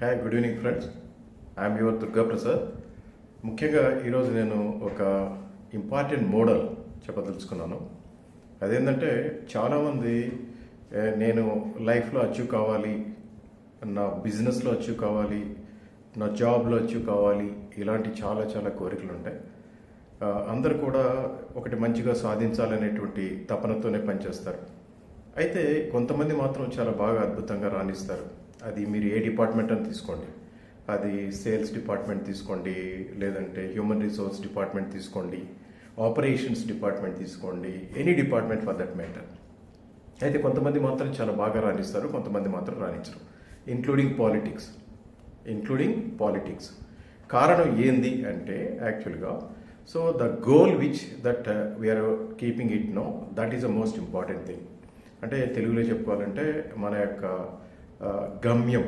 Hi good evening friends. I'm your Durga Prasad. ముఖ్యంగా ఈరోజు నేను ఒక ఇంపార్టెంట్ మోడల్ చెప్పదలుచుకున్నాను. అదేంటంటే చాలామంది నేను లైఫ్లో అచీవ్ కావాలి, నా బిజినెస్లో అచీవ్ కావాలి, నా జాబ్లో అచీవ్ కావాలి, ఇలాంటి చాలా చాలా కోరికలు ఉంటాయి. అందరు కూడా ఒకటి మంచిగా సాధించాలనేటువంటి తపనతోనే పనిచేస్తారు. అయితే కొంతమంది మాత్రం చాలా బాగా అద్భుతంగా రాణిస్తారు. అది మీరు ఏ డిపార్ట్మెంట్ అని తీసుకోండి, అది సేల్స్ డిపార్ట్మెంట్ తీసుకోండి, లేదంటే హ్యూమన్ రిసోర్స్ డిపార్ట్మెంట్ తీసుకోండి, ఆపరేషన్స్ డిపార్ట్మెంట్ తీసుకోండి, any department for that matter. అయితే కొంతమంది మాత్రం చాలా బాగా రాణిస్తారు, కొంతమంది మాత్రం రాణించరు, ఇంక్లూడింగ్ పాలిటిక్స్. కారణం ఏంది అంటే యాక్చువల్గా so the goal which that we are keeping it no, that is the most important thing. అంటే తెలుగులో చెప్పుకోవాలంటే మన యొక్క గమ్యం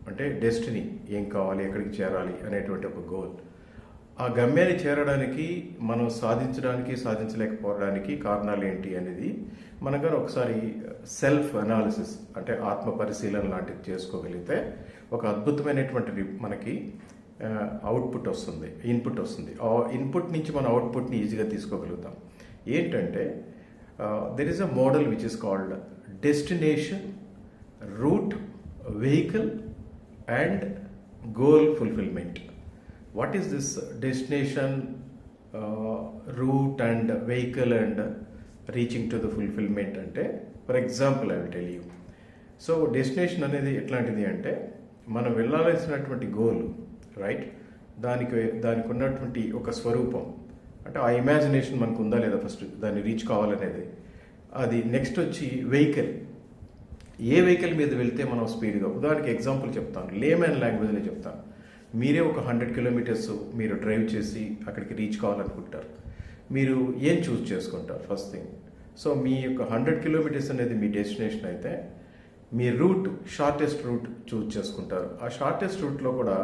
అంటే డెస్టినీ, ఏం కావాలి, ఎక్కడికి చేరాలి అనేటువంటి ఒక గోల్. ఆ గమ్యాన్ని చేరడానికి మనం సాధించలేకపోవడానికి కారణాలు ఏంటి అనేది మనం కానీ ఒకసారి సెల్ఫ్ అనాలిసిస్ అంటే ఆత్మ పరిశీలన లాంటిది చేసుకోగలిగితే ఒక అద్భుతమైనటువంటి మనకి ఇన్పుట్ వస్తుంది. ఆ ఇన్పుట్ నుంచి మన అవుట్పుట్ని ఈజీగా తీసుకోగలుగుతాం. ఏంటంటే there is a model which is called destination, route, vehicle and goal fulfillment. What is this destination, route and vehicle and reaching to the fulfillment అంటే for example I will tell you. So destination అనేది ఎట్లాంటిది అంటే మనం వెళ్ళాల్సినటువంటి goal, right, దానికి ఉన్నటువంటి ఒక స్వరూపం, అంటే ఆ ఇమాజినేషన్ మనకు ఉందా లేదా ఫస్ట్ దాన్ని రీచ్ కావాలనేది. అది నెక్స్ట్ వచ్చి వెహికల్, ఏ వెహికల్ మీద వెళ్తే మనం స్పీడ్గా, ఉదాహరణకి ఎగ్జాంపుల్ చెప్తాను, లేమ్యాన్ లాంగ్వేజ్లో చెప్తాను. మీరే ఒక 100 కిలోమీటర్స్ మీరు డ్రైవ్ చేసి అక్కడికి రీచ్ కావాలనుకుంటారు. మీరు ఏం చూస్ చేసుకుంటారు ఫస్ట్ థింగ్? సో మీ యొక్క 100 కిలోమీటర్స్ అనేది మీ డెస్టినేషన్ అయితే మీ రూట్, షార్టెస్ట్ రూట్ చూస్ చేసుకుంటారు. ఆ షార్టెస్ట్ రూట్లో కూడా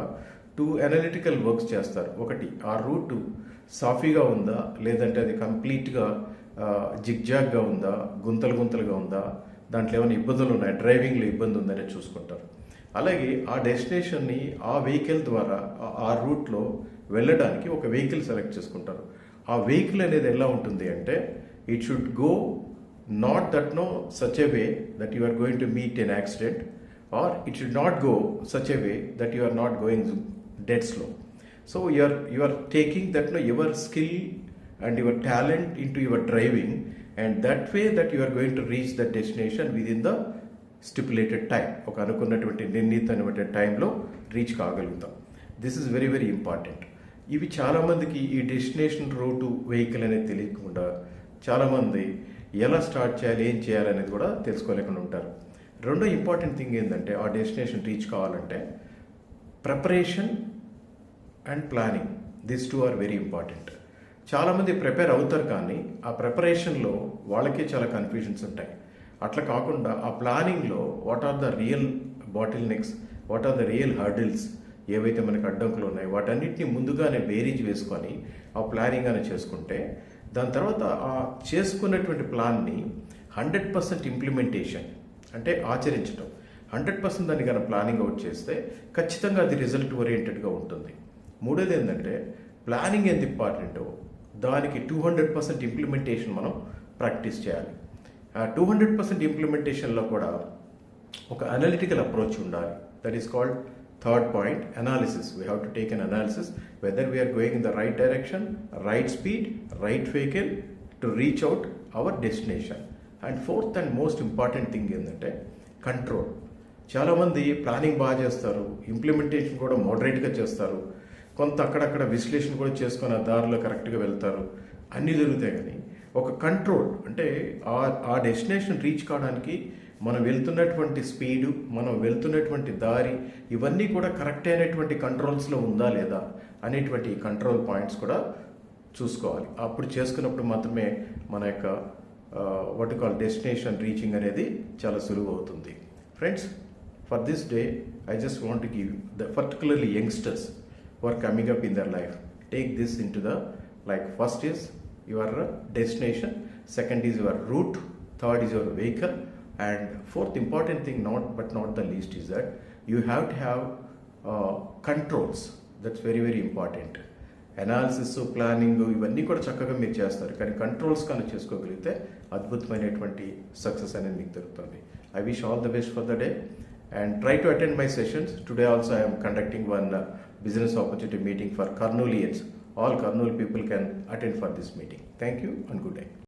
2 అనలిటికల్ వర్క్స్ చేస్తారు. ఒకటి, ఆ రూట్ సాఫీగా ఉందా, లేదంటే అది కంప్లీట్గా జిగ్జాగ్గా ఉందా, గుంతలుగా ఉందా, దాంట్లో ఏమైనా ఇబ్బందులు ఉన్నాయి, డ్రైవింగ్లో ఇబ్బంది ఉందని చూసుకుంటారు. అలాగే ఆ డెస్టినేషన్ని ఆ వెహికల్ ద్వారా ఆ రూట్లో వెళ్ళడానికి ఒక వెహికల్ సెలెక్ట్ చేసుకుంటారు. ఆ వెహికల్ అనేది ఎలా ఉంటుంది అంటే it should go not that no such a way that you are going to meet an accident, or it should not go such a way that you are not going dead slow. So you are taking that your skill and your talent into your driving, and that way that you are going to reach the destination within the stipulated time, ఒక అనుకున్నటువంటి నిర్ణీతమైన టైంలో reach కాగలుగుతాం. This is very very important. ఇవి చాలామందికి ఈ destination route, vehicle అనేది తెలియకుండా చాలామంది ఎలా స్టార్ట్ చేయాలి, ఏం చేయాలి అనేది కూడా తెలుసుకోలేకుండా ఉంటారు. రెండో ఇంపార్టెంట్ థింగ్ ఏంటంటే ఆ డెస్టినేషన్ రీచ్ కావాలంటే preparation and planning, this two are very important. చాలామంది ప్రిపేర్ అవుతారు కానీ ఆ ప్రిపరేషన్లో వాళ్ళకే చాలా కన్ఫ్యూజన్స్ ఉంటాయి. అట్లా కాకుండా ఆ ప్లానింగ్లో what are the real bottlenecks, what are the real hurdles, ఏవైతే మనకు అడ్డంకులు ఉన్నాయి వాటన్నిటిని ముందుగానే బేరీజ్ వేసుకొని ఆ ప్లానింగ్ అని చేసుకుంటే దాని తర్వాత ఆ చేసుకున్నటువంటి ప్లాన్ని 100% ఇంప్లిమెంటేషన్ అంటే ఆచరించడం, 100% దాన్ని కనుక ప్లానింగ్ అవుట్ చేస్తే ఖచ్చితంగా అది రిజల్ట్ ఓరియంటెడ్గా ఉంటుంది. మూడోది ఏంటంటే ప్లానింగ్ ఎంత ఇంపార్టెంటో దానికి 200% ఇంప్లిమెంటేషన్ మనం ప్రాక్టీస్ చేయాలి. 200% ఇంప్లిమెంటేషన్లో కూడా ఒక అనలిటికల్ అప్రోచ్ ఉండాలి. That is called third point, analysis. We have to take an analysis whether we are going in the right direction, right speed, right vehicle to reach out our destination. And fourth and most important thing ఏంటంటే control. చాలామంది planning బాగా చేస్తారు, implementation కూడా మోడరేట్గా చేస్తారు, కొంత అక్కడక్కడ విశ్లేషణ కూడా చేసుకొని ఆ దారిలో కరెక్ట్గా వెళ్తారు, అన్నీ జరుగుతాయి. కానీ ఒక కంట్రోల్ అంటే ఆ డెస్టినేషన్ రీచ్ కావడానికి మనం వెళ్తున్నటువంటి స్పీడు, మనం వెళ్తున్నటువంటి దారి, ఇవన్నీ కూడా కరెక్ట్ అయినటువంటి కంట్రోల్స్లో ఉందా లేదా అనేటువంటి కంట్రోల్ పాయింట్స్ కూడా చూసుకోవాలి. అప్పుడు చేసుకున్నప్పుడు మాత్రమే మన యొక్క వాట్ కాల్ డెస్టినేషన్ రీచింగ్ అనేది చాలా సులువు అవుతుంది. Friends, for this day I just want to give the particularly youngsters who are coming up in their life, take this into the, like, first is your destination, second is your route, third is your vehicle, and fourth important thing, not the least, is that you have to have controls, that's very very important. Analysis, planning ఇవన్నీ కూడా చక్కగా మీరు చేస్తారు, కానీ controls కనుక చేసుకోగలిగితే అద్భుతమైనటువంటి success అనేది మీకు దొరుకుతుంది. I wish all the best for the day and try to attend my sessions. Today also I am conducting one business opportunity meeting for Kurnoolians. All Kurnool people can attend for this meeting. Thank you and good day.